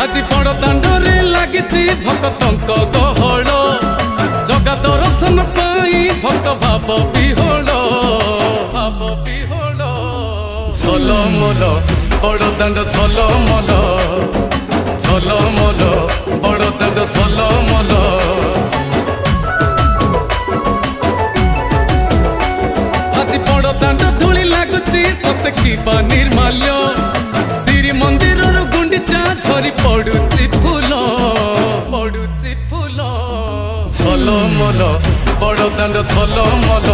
আজি বড় দাଣ୍ଡরে লাগিছি ভক্তଙ୍କ গহଳ জগা দর্শন পাই ভক্ত ভাব বিহଳ ঝলমল বড় দাণ্ড ঝলমল ঝলমল বড় দাণ্ড ঝলমল আজি বড় দাণ্ড ধূলি লাগুছি সতে কিবা নির্মাল্য শ্রী মন্দিরর গুন্ডিচা ঝরি পড়ুছি ফুল ঝলমল বড় দাণ্ড ঝলমল